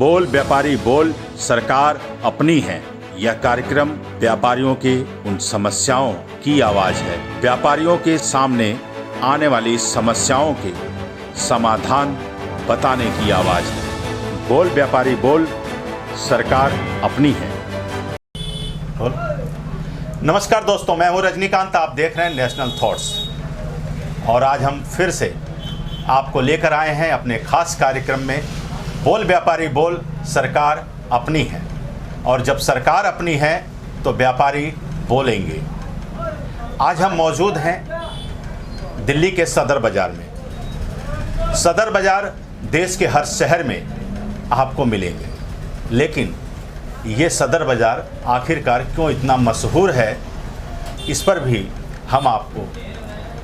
बोल व्यापारी बोल, सरकार अपनी है। यह कार्यक्रम व्यापारियों के उन समस्याओं की आवाज है। व्यापारियों के सामने आने वाली समस्याओं के समाधान बताने की आवाज है। बोल व्यापारी बोल, सरकार अपनी है। नमस्कार दोस्तों, मैं हूं रजनीकांत। आप देख रहे हैं नेशनल थॉट्स और आज हम फिर से आपको लेकर आए हैं अपने खास कार्यक्रम में बोल व्यापारी बोल, सरकार अपनी है। और जब सरकार अपनी है तो व्यापारी बोलेंगे। आज हम मौजूद हैं दिल्ली के सदर बाज़ार में। सदर बाज़ार देश के हर शहर में आपको मिलेंगे, लेकिन ये सदर बाज़ार आखिरकार क्यों इतना मशहूर है, इस पर भी हम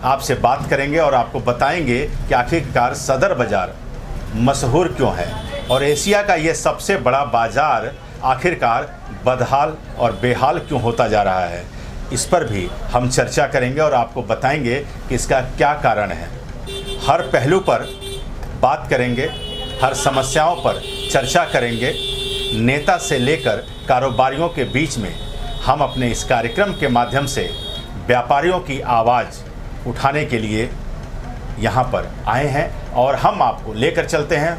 आपसे बात करेंगे और आपको बताएंगे कि आखिरकार सदर बाज़ार मशहूर क्यों है और एशिया का ये सबसे बड़ा बाज़ार आखिरकार बदहाल और बेहाल क्यों होता जा रहा है। इस पर भी हम चर्चा करेंगे और आपको बताएंगे कि इसका क्या कारण है। हर पहलू पर बात करेंगे, हर समस्याओं पर चर्चा करेंगे। नेता से लेकर कारोबारियों के बीच में हम अपने इस कार्यक्रम के माध्यम से व्यापारियों की आवाज़ उठाने के लिए यहाँ पर आए हैं और हम आपको लेकर चलते हैं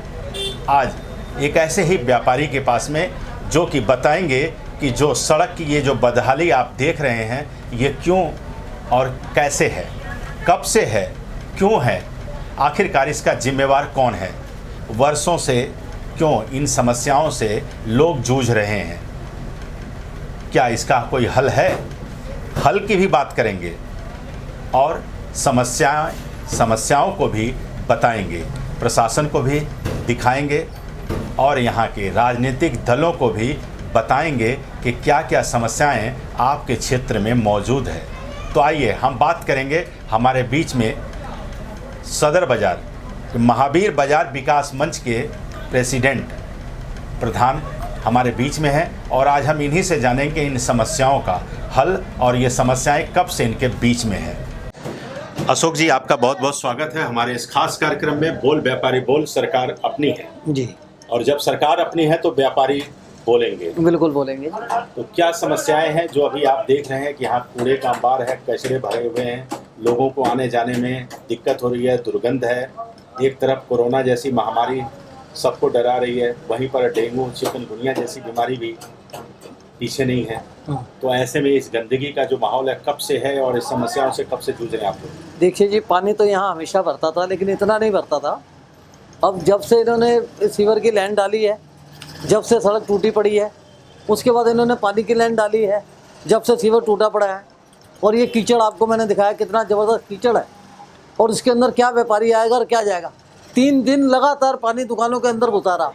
आज एक ऐसे ही व्यापारी के पास में, जो कि बताएंगे कि जो सड़क की ये जो बदहाली आप देख रहे हैं ये क्यों और कैसे है, कब से है, क्यों है, आखिरकार इसका जिम्मेवार कौन है, वर्षों से क्यों इन समस्याओं से लोग जूझ रहे हैं, क्या इसका कोई हल है। हल की भी बात करेंगे और समस्याओं को भी बताएंगे, प्रशासन को भी दिखाएंगे और यहाँ के राजनीतिक दलों को भी बताएंगे कि क्या क्या समस्याएं आपके क्षेत्र में मौजूद है। तो आइए हम बात करेंगे। हमारे बीच में सदर बाज़ार, महावीर बाज़ार विकास मंच के प्रेसिडेंट प्रधान हमारे बीच में हैं और आज हम इन्हीं से जानेंगे इन समस्याओं का हल और ये समस्याएं कब से इनके बीच में है। अशोक जी, आपका बहुत बहुत स्वागत है हमारे इस खास कार्यक्रम में बोल व्यापारी बोल, सरकार अपनी है जी। और जब सरकार अपनी है तो व्यापारी बोलेंगे। बिल्कुल बोलेंगे। तो क्या समस्याएं हैं जो अभी आप देख रहे हैं कि यहाँ कूड़े का अंबार है, कचरे भरे हुए हैं, लोगों को आने जाने में दिक्कत हो रही है, दुर्गंध है, एक तरफ कोरोना जैसी महामारी सबको डरा रही है, वहीं पर डेंगू चिकनगुनिया जैसी बीमारी भी पीछे नहीं है। तो ऐसे में इस गंदगी का जो माहौल है कब से है और इस समस्याओं से कब से जूझ रहे हैं आप लोग? देखिए जी, पानी तो यहाँ हमेशा भरता था, लेकिन इतना नहीं भरता था। अब जब से इन्होंने सीवर की लाइन डाली है, जब से सड़क टूटी पड़ी है, उसके बाद इन्होंने पानी की लाइन डाली है, जब से सीवर टूटा पड़ा है। और ये कीचड़ आपको मैंने दिखाया कितना ज़बरदस्त कीचड़ है और इसके अंदर क्या व्यापारी आएगा और क्या जाएगा। 3 दिन लगातार पानी दुकानों के अंदर घुसा रहा,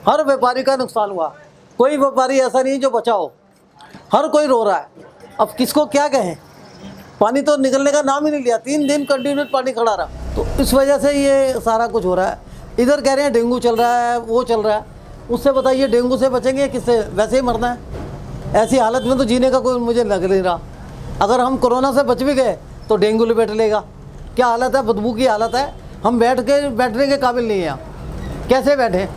हर व्यापारी का नुकसान हुआ। कोई व्यापारी ऐसा नहीं जो बचा हो, हर कोई रो रहा है। अब किसको क्या कहें, पानी तो निकलने का नाम ही नहीं लिया। 3 दिन कंटिन्यूस पानी खड़ा रहा, तो इस वजह से ये सारा कुछ हो रहा है। इधर कह रहे हैं डेंगू चल रहा है, वो चल रहा है। उससे बताइए डेंगू से बचेंगे किससे? वैसे ही मरना है। ऐसी हालत में तो जीने का कोई मुझे लग नहीं रहा। अगर हम कोरोना से बच भी गए तो डेंगू लपेट लेगा। क्या हालत है, बदबू की हालत है। हम बैठने के काबिल नहीं है। कैसे बैठें?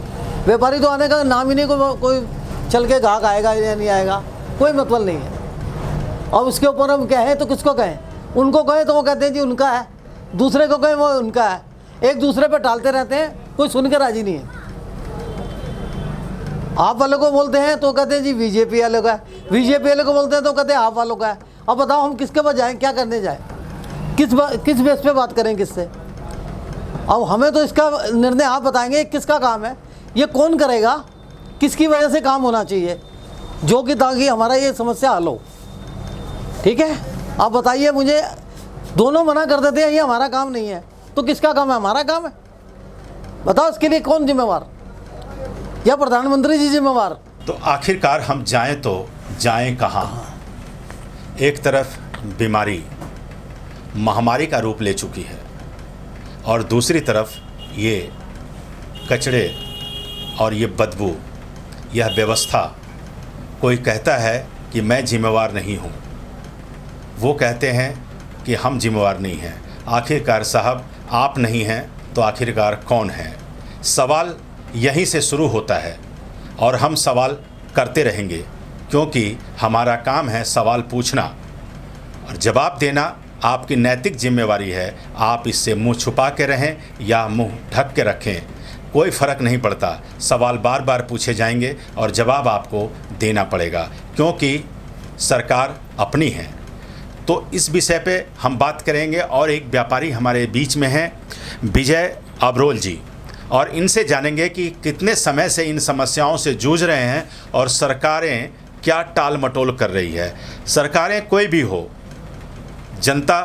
व्यापारी तो आने का नाम ही नहीं, कोई चल के ग्राहक आएगा या नहीं आएगा, कोई मतलब नहीं है। और उसके ऊपर हम कहें तो किसको कहें? उनको कहें तो वो कहते हैं जी उनका है, दूसरे को कहें वो उनका है। एक दूसरे पे टालते रहते हैं, कोई सुन के राजी नहीं है। आप वालों को बोलते हैं तो कहते हैं जी बीजेपी वालों का है, बीजेपी वालों को बोलते हैं तो कहते हैं आप वालों का है। अब बताओ हम किसके पास जाएँ, क्या करने जाएँ, किस बेस पे बात करें किससे? अब हमें तो इसका निर्णय आप बताएंगे किसका काम है, ये कौन करेगा, किसकी वजह से काम होना चाहिए, जो कि ताकि हमारा ये समस्या हल हो। ठीक है, आप बताइए मुझे। दोनों मना कर देते हैं ये हमारा काम नहीं है, तो किसका काम है? हमारा काम है। बताओ इसके लिए कौन जिम्मेवार, या प्रधानमंत्री जी जिम्मेवार? तो आखिरकार हम जाएं तो जाएं कहाँ? एक तरफ बीमारी महामारी का रूप ले चुकी है और दूसरी तरफ ये कचरे और ये बदबू, यह व्यवस्था। कोई कहता है कि मैं जिम्मेवार नहीं हूँ, वो कहते हैं कि हम जिम्मेवार नहीं हैं। आखिरकार साहब आप नहीं हैं तो आखिरकार कौन है? सवाल यहीं से शुरू होता है और हम सवाल करते रहेंगे, क्योंकि हमारा काम है सवाल पूछना और जवाब देना आपकी नैतिक जिम्मेवारी है। आप इससे मुंह छुपा के रहें या मुंह ढक के रखें, कोई फ़र्क नहीं पड़ता। सवाल बार बार पूछे जाएंगे और जवाब आपको देना पड़ेगा, क्योंकि सरकार अपनी है। तो इस विषय पे हम बात करेंगे और एक व्यापारी हमारे बीच में हैं, विजय अबरोल जी, और इनसे जानेंगे कि कितने समय से इन समस्याओं से जूझ रहे हैं और सरकारें क्या टाल मटोल कर रही है। सरकारें कोई भी हो, जनता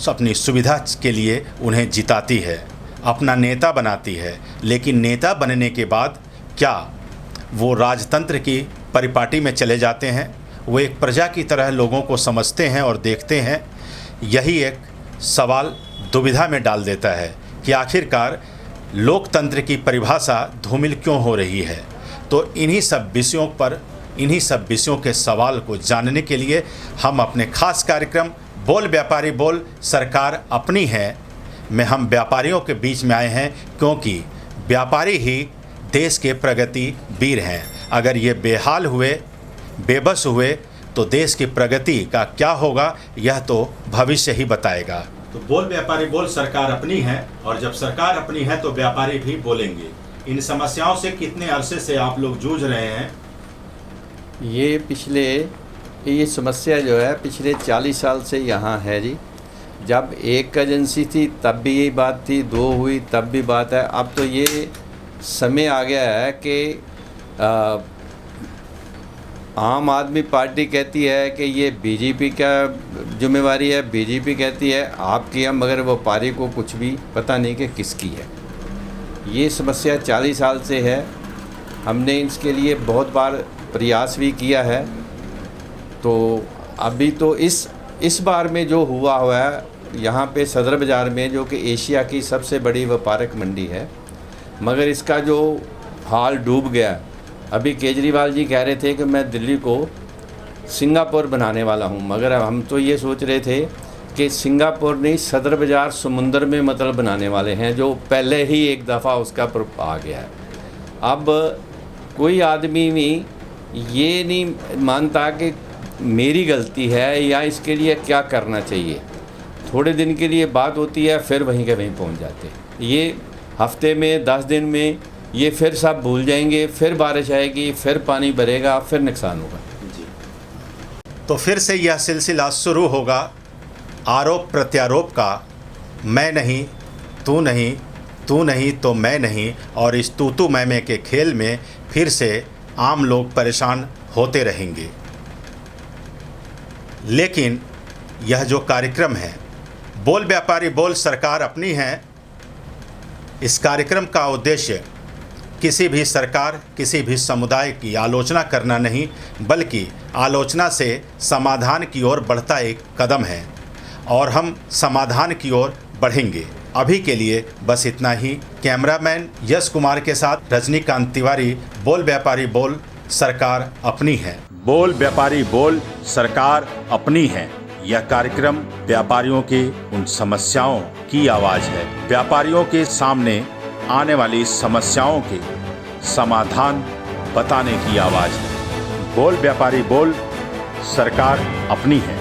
अपनी सुविधा के लिए उन्हें जिताती है, अपना नेता बनाती है, लेकिन नेता बनने के बाद क्या वो राजतंत्र की परिपाटी में चले जाते हैं? वो एक प्रजा की तरह लोगों को समझते हैं और देखते हैं? यही एक सवाल दुविधा में डाल देता है कि आखिरकार लोकतंत्र की परिभाषा धूमिल क्यों हो रही है। तो इन्हीं सब विषयों के सवाल को जानने के लिए हम अपने खास कार्यक्रम बोल व्यापारी बोल सरकार अपनी है में हम व्यापारियों के बीच में आए हैं, क्योंकि व्यापारी ही देश के प्रगति वीर हैं। अगर ये बेहाल हुए, बेबस हुए, तो देश की प्रगति का क्या होगा यह तो भविष्य ही बताएगा। तो बोल व्यापारी बोल सरकार अपनी है, और जब सरकार अपनी है तो व्यापारी भी बोलेंगे। इन समस्याओं से कितने अरसे से आप लोग जूझ रहे हैं? ये समस्या जो है पिछले 40 साल से यहाँ है जी। जब एक एजेंसी थी तब भी यही बात थी, 2 हुई तब भी बात है। अब तो ये समय आ गया है कि आम आदमी पार्टी कहती है कि ये बीजेपी का जिम्मेवारी है, बीजेपी कहती है आपकी है, मगर व्यापारी को कुछ भी पता नहीं कि किसकी है। ये समस्या 40 साल से है। हमने इसके लिए बहुत बार प्रयास भी किया है। तो अभी तो इस बार में जो हुआ है यहाँ पे सदर बाज़ार में, जो कि एशिया की सबसे बड़ी व्यापारिक मंडी है, मगर इसका जो हाल डूब गया। अभी केजरीवाल जी कह रहे थे कि मैं दिल्ली को सिंगापुर बनाने वाला हूँ, मगर हम तो ये सोच रहे थे कि सिंगापुर नहीं, सदर बाज़ार समुंदर में मतलब बनाने वाले हैं, जो पहले ही एक दफ़ा उसका आ गया है। अब कोई आदमी भी ये नहीं मानता कि मेरी गलती है या इसके लिए क्या करना चाहिए। थोड़े दिन के लिए बात होती है, फिर वहीं के वहीं पहुंच जाते हैं। ये हफ्ते में 10 दिन में ये फिर सब भूल जाएंगे, फिर बारिश आएगी, फिर पानी भरेगा, फिर नुकसान होगा जी। तो फिर से यह सिलसिला शुरू होगा आरोप प्रत्यारोप का। मैं नहीं, तू नहीं, तू नहीं तो मैं नहीं, और इस तू मैं के खेल में फिर से आम लोग परेशान होते रहेंगे। लेकिन यह जो कार्यक्रम है बोल व्यापारी बोल सरकार अपनी है, इस कार्यक्रम का उद्देश्य किसी भी सरकार, किसी भी समुदाय की आलोचना करना नहीं, बल्कि आलोचना से समाधान की ओर बढ़ता एक कदम है, और हम समाधान की ओर बढ़ेंगे। अभी के लिए बस इतना ही। कैमरामैन यश कुमार के साथ रजनीकांत तिवारी, बोल व्यापारी बोल सरकार अपनी है। बोल व्यापारी बोल सरकार अपनी है, यह कार्यक्रम व्यापारियों की उन समस्याओं की आवाज़ है, व्यापारियों के सामने आने वाली समस्याओं के समाधान बताने की आवाज़ है। बोल व्यापारी बोल सरकार अपनी है।